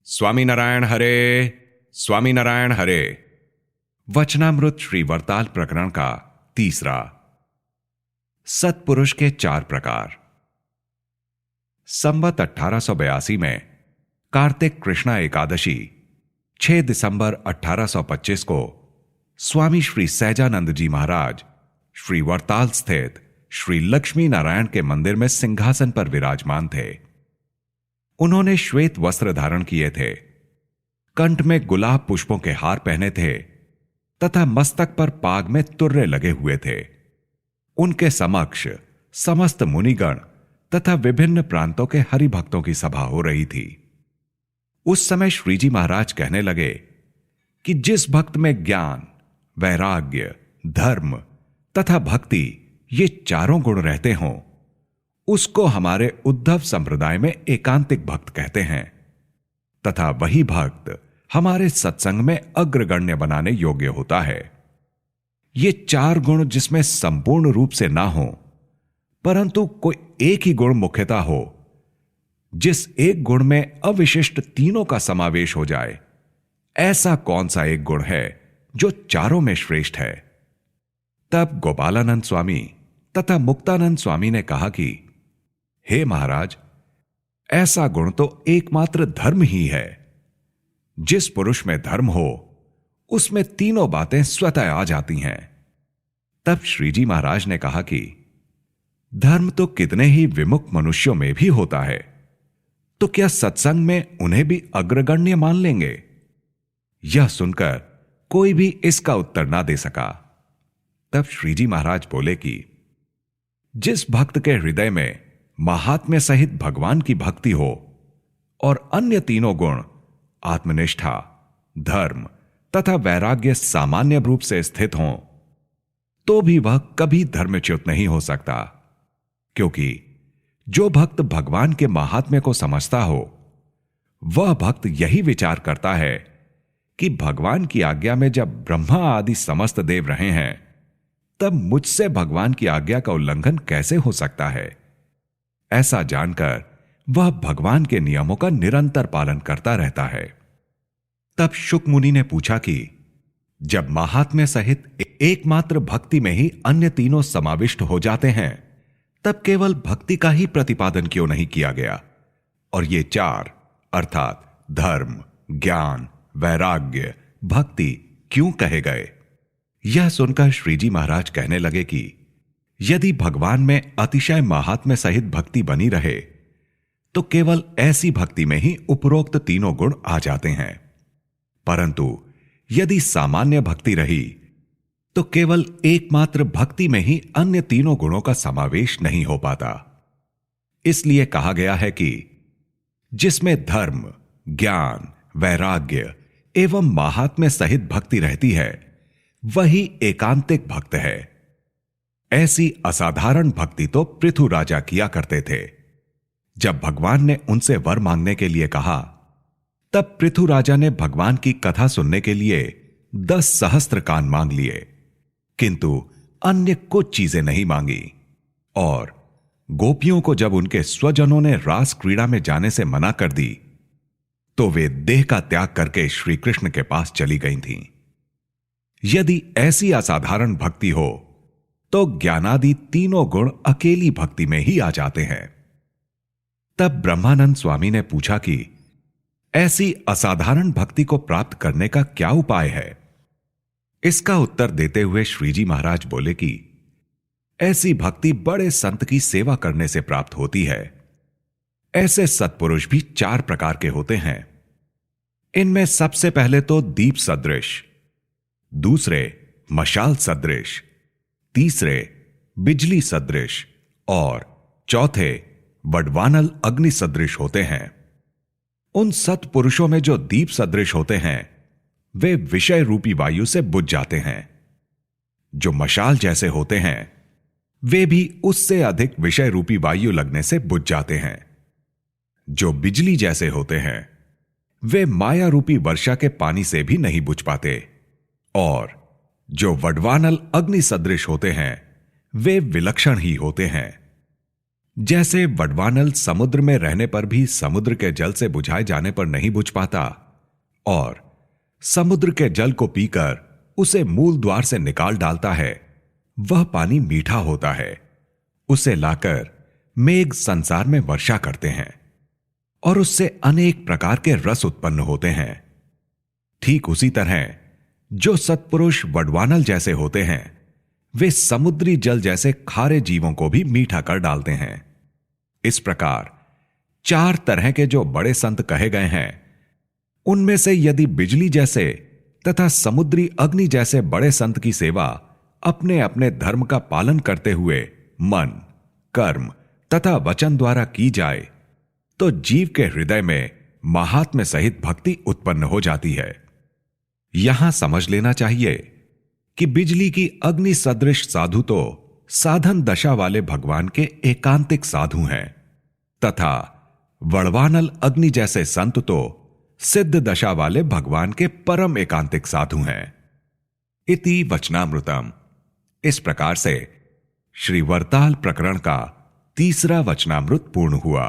स्वामीनारायण हरे, स्वामीनारायण हरे। वचनामृत श्री वरताल प्रकरण का तीसरा। सत्पुरुष के चार प्रकार। संवत 1882 में कार्तिक कृष्णा एकादशी 6 दिसंबर 1825 को स्वामी श्री सहजानंद जी महाराज श्री वरताल स्थित श्री लक्ष्मी नारायण के मंदिर में सिंहासन पर विराजमान थे। उन्होंने श्वेत वस्त्र धारण किए थे, कंठ में गुलाब पुष्पों के हार पहने थे तथा मस्तक पर पाग में तुर्रे लगे हुए थे। उनके समक्ष समस्त मुनिगण तथा विभिन्न प्रांतों के हरिभक्तों की सभा हो रही थी। उस समय श्रीजी महाराज कहने लगे कि जिस भक्त में ज्ञान, वैराग्य, धर्म तथा भक्ति ये चारों गुण रहते हों, उसको हमारे उद्धव संप्रदाय में एकांतिक भक्त कहते हैं तथा वही भक्त हमारे सत्संग में अग्रगण्य बनाने योग्य होता है। ये चार गुण जिसमें संपूर्ण रूप से ना हो, परंतु कोई एक ही गुण मुख्यता हो, जिस एक गुण में अविशिष्ट तीनों का समावेश हो जाए, ऐसा कौन सा एक गुण है जो चारों में श्रेष्ठ है? तब गोपालानंद स्वामी तथा मुक्तानंद स्वामी ने कहा कि हे महाराज, ऐसा गुण तो एकमात्र धर्म ही है। जिस पुरुष में धर्म हो, उसमें तीनों बातें स्वतः आ जाती हैं। तब श्रीजी महाराज ने कहा कि धर्म तो कितने ही विमुख मनुष्यों में भी होता है, तो क्या सत्संग में उन्हें भी अग्रगण्य मान लेंगे? यह सुनकर कोई भी इसका उत्तर ना दे सका। तब श्रीजी महाराज बोले कि जिस भक्त के हृदय में महात्म्य सहित भगवान की भक्ति हो और अन्य तीनों गुण आत्मनिष्ठा, धर्म तथा वैराग्य सामान्य रूप से स्थित हों, तो भी वह कभी धर्मच्युत नहीं हो सकता। क्योंकि जो भक्त भगवान के महात्म्य को समझता हो, वह भक्त यही विचार करता है कि भगवान की आज्ञा में जब ब्रह्मा आदि समस्त देव रहे हैं, तब मुझसे भगवान की आज्ञा का उल्लंघन कैसे हो सकता है? ऐसा जानकर वह भगवान के नियमों का निरंतर पालन करता रहता है। तब शुक मुनि ने पूछा कि जब महात्म्य सहित एकमात्र भक्ति में ही अन्य तीनों समाविष्ट हो जाते हैं, तब केवल भक्ति का ही प्रतिपादन क्यों नहीं किया गया और ये चार अर्थात धर्म, ज्ञान, वैराग्य, भक्ति क्यों कहे गए? यह सुनकर श्रीजी महाराज कहने लगे कि यदि भगवान में अतिशय महात्म्य सहित भक्ति बनी रहे, तो केवल ऐसी भक्ति में ही उपरोक्त तीनों गुण आ जाते हैं। परंतु यदि सामान्य भक्ति रही, तो केवल एकमात्र भक्ति में ही अन्य तीनों गुणों का समावेश नहीं हो पाता। इसलिए कहा गया है कि जिसमें धर्म, ज्ञान, वैराग्य एवं महात्म्य सहित भक्ति रहती है, वही एकांतिक भक्त है। ऐसी असाधारण भक्ति तो पृथु राजा किया करते थे। जब भगवान ने उनसे वर मांगने के लिए कहा, तब पृथु राजा ने भगवान की कथा सुनने के लिए 10 सहस्त्र कान मांग लिए, किंतु अन्य कुछ चीजें नहीं मांगी। और गोपियों को जब उनके स्वजनों ने रास क्रीड़ा में जाने से मना कर दी, तो वे देह का त्याग करके श्री कृष्ण के पास चली गई थीं। यदि ऐसी असाधारण भक्ति हो, तो ज्ञानादि तीनों गुण अकेली भक्ति में ही आ जाते हैं। तब ब्रह्मानंद स्वामी ने पूछा कि ऐसी असाधारण भक्ति को प्राप्त करने का क्या उपाय है? इसका उत्तर देते हुए श्रीजी महाराज बोले कि ऐसी भक्ति बड़े संत की सेवा करने से प्राप्त होती है। ऐसे सत्पुरुष भी 4 प्रकार के होते हैं। इनमें सबसे पहले तो दीप सदृश, दूसरे मशाल सदृश, तीसरे बिजली सदृश और चौथे वडवानल अग्नि सदृश होते हैं। उन सत्पुरुषों में जो दीप सदृश होते हैं, वे विषय रूपी वायु से बुझ जाते हैं। जो मशाल जैसे होते हैं, वे भी उससे अधिक विषय रूपी वायु लगने से बुझ जाते हैं। जो बिजली जैसे होते हैं, वे माया रूपी वर्षा के पानी से भी नहीं बुझ पाते। और जो वडवानल अग्नि सदृश होते हैं, वे विलक्षण ही होते हैं। जैसे वडवानल समुद्र में रहने पर भी समुद्र के जल से बुझाए जाने पर नहीं बुझ पाता और समुद्र के जल को पीकर उसे मूल द्वार से निकाल डालता है, वह पानी मीठा होता है। उसे लाकर मेघ संसार में वर्षा करते हैं और उससे अनेक प्रकार के रस उत्पन्न होते हैं। ठीक उसी तरह जो सत्पुरुष वडवानल जैसे होते हैं, वे समुद्री जल जैसे खारे जीवों को भी मीठा कर डालते हैं। इस प्रकार 4 तरह के जो बड़े संत कहे गए हैं, उनमें से यदि बिजली जैसे तथा समुद्री अग्नि जैसे बड़े संत की सेवा अपने अपने धर्म का पालन करते हुए मन, कर्म तथा वचन द्वारा की जाए तो जीव के हृदय में महात्म्य सहित भक्ति उत्पन्न हो जाती है। यहां समझ लेना चाहिए कि बिजली की अग्नि सदृश साधु तो साधन दशा वाले भगवान के एकांतिक साधु हैं तथा वड़वानल अग्नि जैसे संत तो सिद्ध दशा वाले भगवान के परम एकांतिक साधु हैं। इति वचनामृतम। इस प्रकार से श्री वरताल प्रकरण का 3रा वचनामृत पूर्ण हुआ।